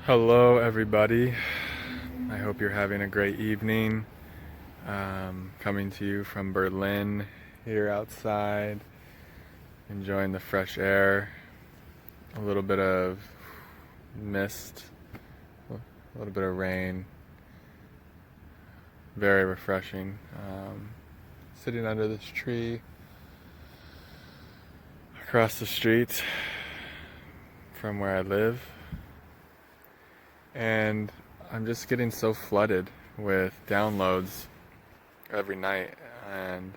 Hello, everybody. I hope you're having a great evening. Coming to you from Berlin, here outside, enjoying the fresh air, a little bit of mist, a little bit of rain. Very refreshing. Sitting under this tree across the street from where I live. And I'm just getting so flooded with downloads every night, and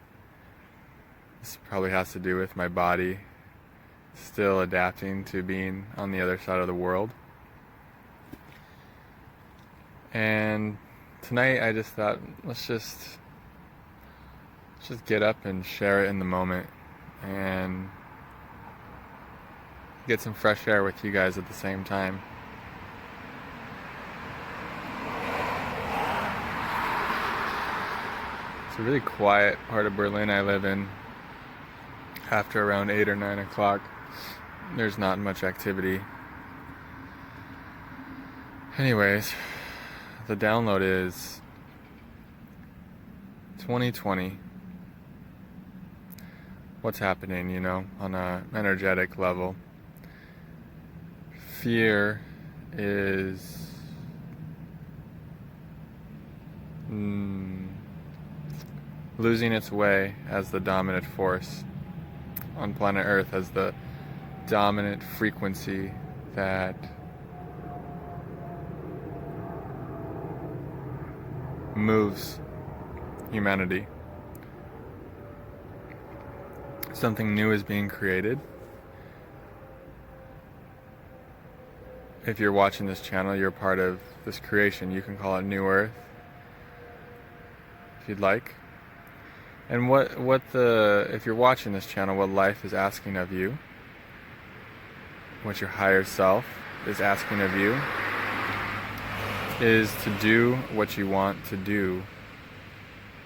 this probably has to do with my body still adapting to being on the other side of the world. And tonight I just thought, let's just get up and share it in the moment and get some fresh air with you guys at the same time. It's a really quiet part of Berlin I live in. After around 8 or 9 o'clock, there's not much activity. Anyways, the download is 2020. What's happening, on an energetic level? Fear is losing its way as the dominant force on planet Earth, as the dominant frequency that moves humanity. Something new is being created. If you're watching this channel, you're part of this creation. You can call it New Earth if you'd like. And if you're watching this channel, what life is asking of you, what your higher self is asking of you, is to do what you want to do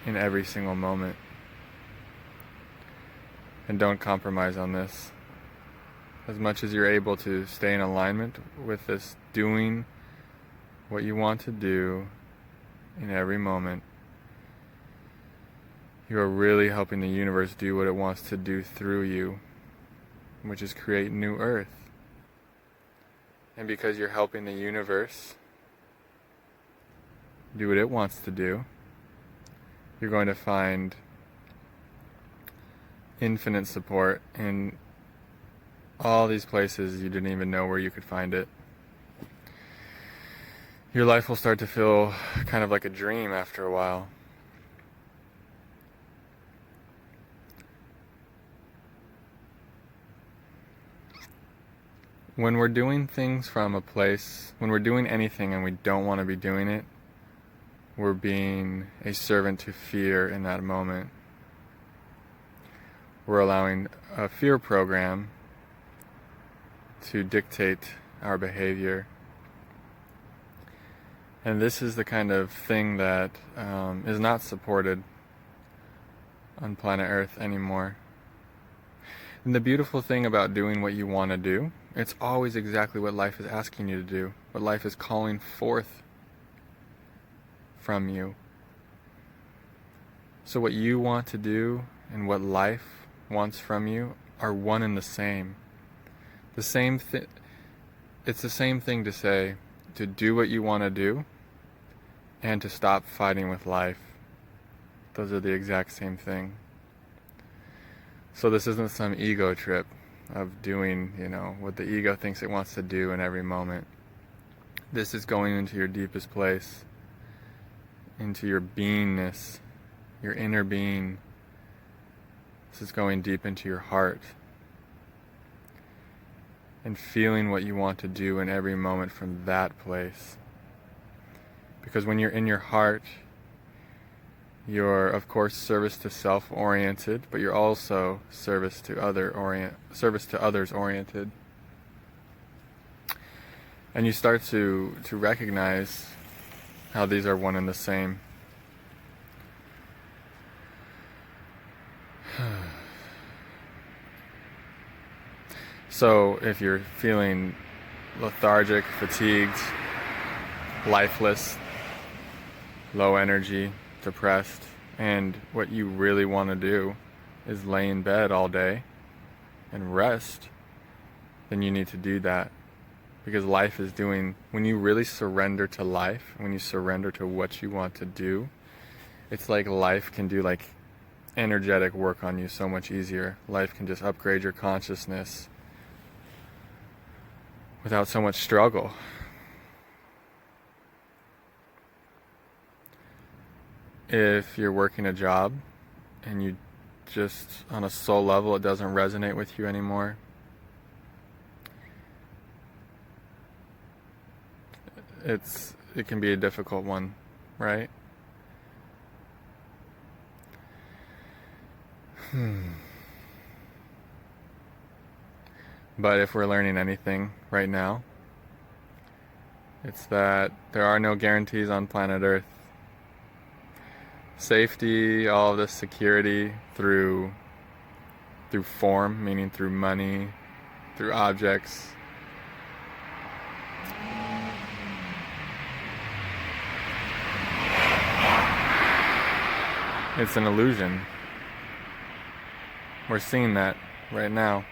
in every single moment. And don't compromise on this. As much as you're able to stay in alignment with this doing what you want to do in every moment, you are really helping the universe do what it wants to do through you, which is create new Earth. And because you're helping the universe do what it wants to do, you're going to find infinite support in all these places you didn't even know where you could find it. Your life will start to feel kind of like a dream after a while. When we're doing things from a place, when we're doing anything and we don't want to be doing it, we're being a servant to fear in that moment. We're allowing a fear program to dictate our behavior. And this is the kind of thing that is not supported on planet Earth anymore. And the beautiful thing about doing what you want to do, it's always exactly what life is asking you to do, what life is calling forth from you. So what you want to do and what life wants from you are one and the same. The same thing. It's the same thing to say, to do what you want to do and to stop fighting with life. Those are the exact same thing. So this isn't some ego trip of doing, what the ego thinks it wants to do in every moment. This is going into your deepest place, into your beingness, your inner being. This is going deep into your heart and feeling what you want to do in every moment from that place. Because when you're in your heart, you're of course service to self oriented, but you're also service to others oriented. And you start to recognize how these are one and the same. So if you're feeling lethargic, fatigued, lifeless, low energy, depressed, and what you really want to do is lay in bed all day and rest, then you need to do that. Because life is doing, when you really surrender to life, when you surrender to what you want to do, it's like life can do like energetic work on you so much easier. Life can just upgrade your consciousness without so much struggle. If you're working a job and you just, on a soul level, it doesn't resonate with you anymore, it can be a difficult one, right? But if we're learning anything right now, it's that there are no guarantees on planet Earth. Safety, all of this security through form, meaning through money, through objects, it's an illusion. We're seeing that right now.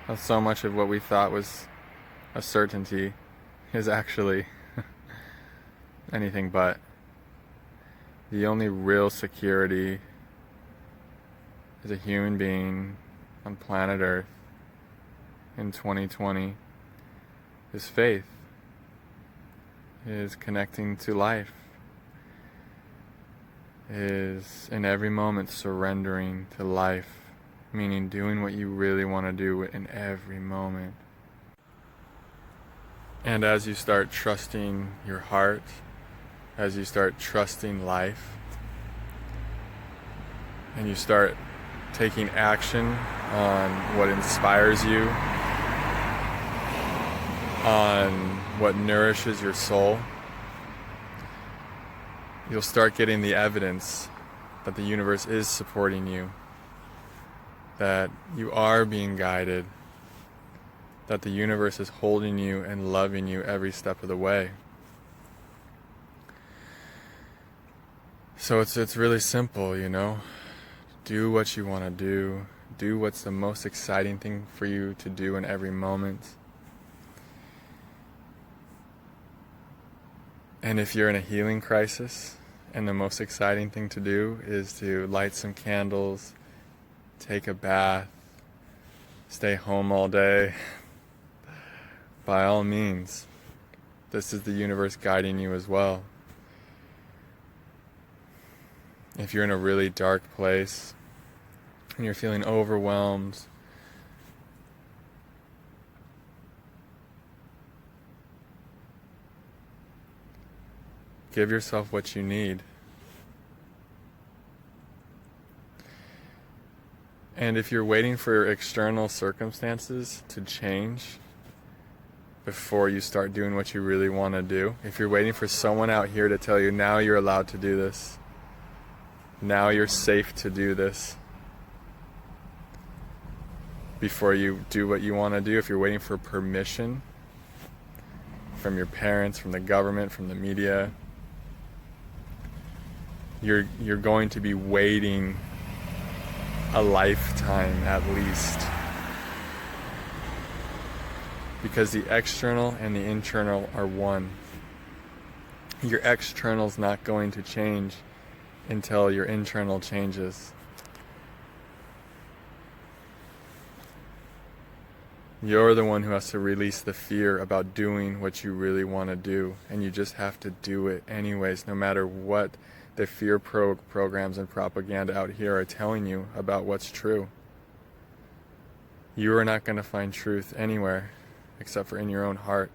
How so much of what we thought was a certainty is actually anything but. The only real security as a human being on planet Earth in 2020 is faith, is connecting to life, is in every moment surrendering to life, meaning doing what you really want to do in every moment. And as you start trusting your heart, as you start trusting life, and you start taking action on what inspires you, on what nourishes your soul, you'll start getting the evidence that the universe is supporting you, that you are being guided, that the universe is holding you and loving you every step of the way. So it's really simple, you know. Do what you want to do. Do what's the most exciting thing for you to do in every moment. And if you're in a healing crisis, and the most exciting thing to do is to light some candles, take a bath, stay home all day, by all means, this is the universe guiding you as well. If you're in a really dark place and you're feeling overwhelmed, give yourself what you need. And if you're waiting for external circumstances to change before you start doing what you really want to do, if you're waiting for someone out here to tell you, now you're allowed to do this, now you're safe to do this, before you do what you want to do, if you're waiting for permission from your parents, from the government, from the media, you're going to be waiting a lifetime at least. Because the external and the internal are one. Your external's not going to change until your internal changes. You're the one who has to release the fear about doing what you really want to do, and you just have to do it anyways, no matter what the fear programs and propaganda out here are telling you about what's true. You are not going to find truth anywhere except for in your own heart,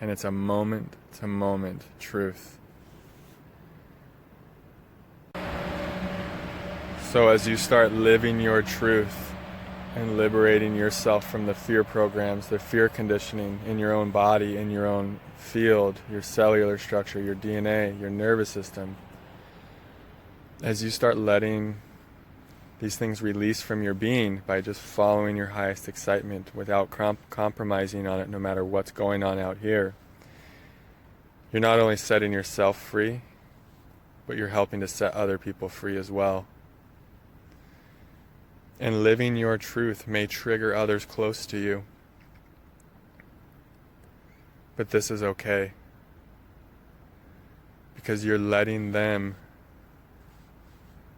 and it's a moment-to-moment truth. So as you start living your truth and liberating yourself from the fear programs, the fear conditioning in your own body, in your own field, your cellular structure, your DNA, your nervous system, as you start letting these things release from your being by just following your highest excitement without compromising on it no matter what's going on out here, You're not only setting yourself free, but you're helping to set other people free as well. And living your truth may trigger others close to you. But this is okay. Because you're letting them,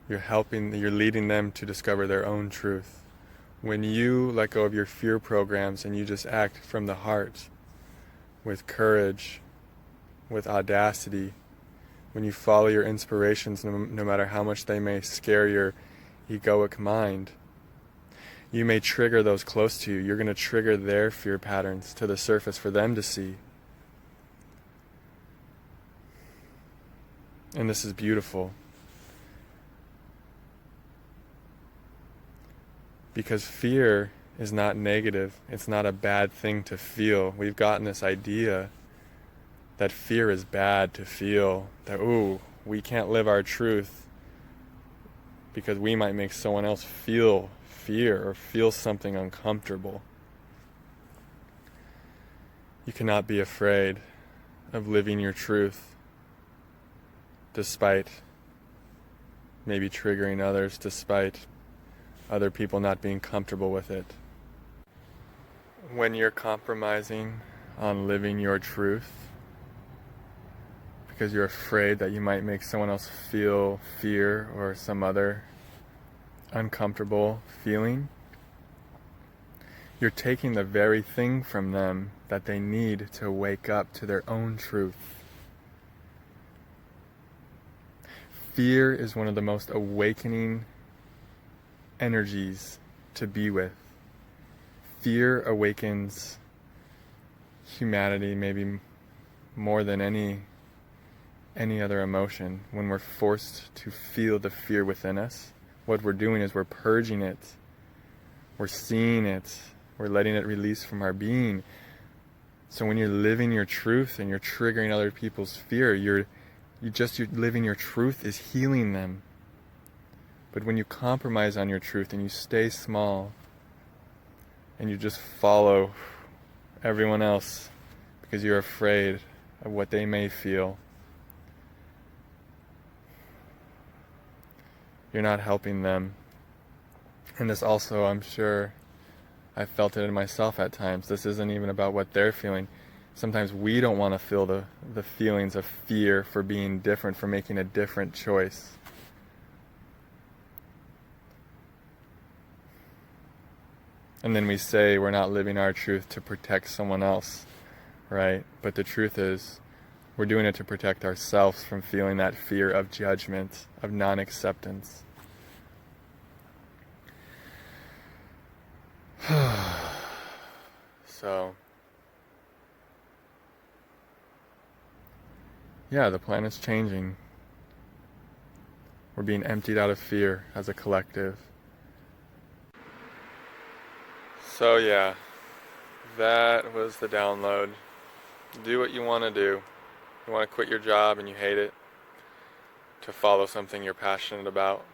you're leading them to discover their own truth. When you let go of your fear programs and you just act from the heart, with courage, with audacity, when you follow your inspirations, no matter how much they may scare your egoic mind, you may trigger those close to you. You're going to trigger their fear patterns to the surface for them to see. And this is beautiful. Because fear is not negative. It's not a bad thing to feel. We've gotten this idea that fear is bad to feel. That, we can't live our truth because we might make someone else feel fear or feel something uncomfortable. You cannot be afraid of living your truth despite maybe triggering others, despite other people not being comfortable with it. When you're compromising on living your truth because you're afraid that you might make someone else feel fear or some other uncomfortable feeling, you're taking the very thing from them that they need to wake up to their own truth. Fear is one of the most awakening energies to be with. Fear awakens humanity maybe more than any other emotion. When we're forced to feel the fear within us, what we're doing is we're purging it, we're seeing it, we're letting it release from our being. So when you're living your truth and you're triggering other people's fear, you're living your truth is healing them. But when you compromise on your truth and you stay small and you just follow everyone else because you're afraid of what they may feel, you're not helping them. And this also, I'm sure, I felt it in myself at times. This isn't even about what they're feeling. Sometimes we don't want to feel the feelings of fear for being different, for making a different choice. And then we say we're not living our truth to protect someone else, right? But the truth is, we're doing it to protect ourselves from feeling that fear of judgment, of non-acceptance. So, yeah, the planet's changing. We're being emptied out of fear as a collective. So yeah, that was the download. Do what you want to do. You want to quit your job and you hate it, to follow something you're passionate about,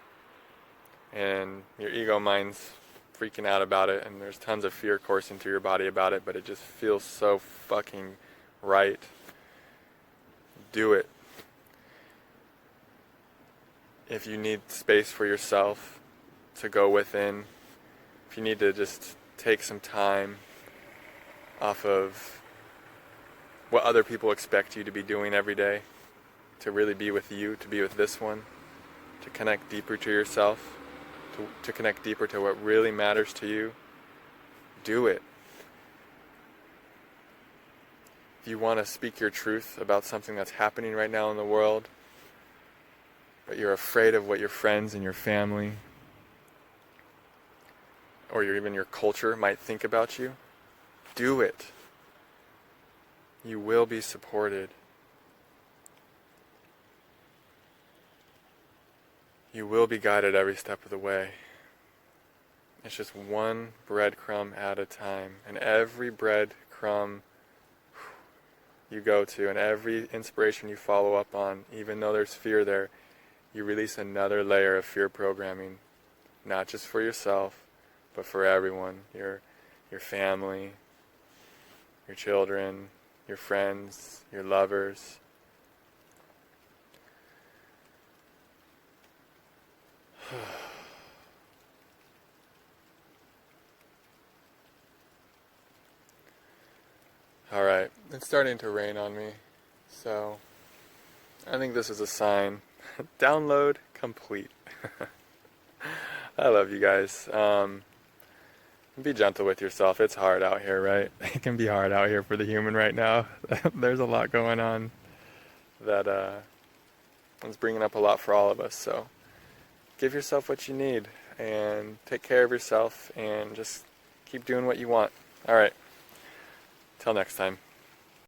and your ego mind's freaking out about it, and there's tons of fear coursing through your body about it, but it just feels so fucking right. Do it. If you need space for yourself to go within, if you need to just take some time off of what other people expect you to be doing every day, to really be with you, to be with this one, to connect deeper to yourself, to connect deeper to what really matters to you, do it. If you want to speak your truth about something that's happening right now in the world, but you're afraid of what your friends and your family or even your culture might think about you, do it. You will be supported. You will be guided every step of the way. It's just one breadcrumb at a time. And every breadcrumb you go to and every inspiration you follow up on, even though there's fear there, you release another layer of fear programming. Not just for yourself, but for everyone. Your family, your children, your friends, your lovers, Alright, it's starting to rain on me, so I think this is a sign. Download complete. I love you guys. Be gentle with yourself. It's hard out here, right? It can be hard out here for the human right now. There's a lot going on that is bringing up a lot for all of us, so give yourself what you need and take care of yourself and just keep doing what you want. Alright, till next time.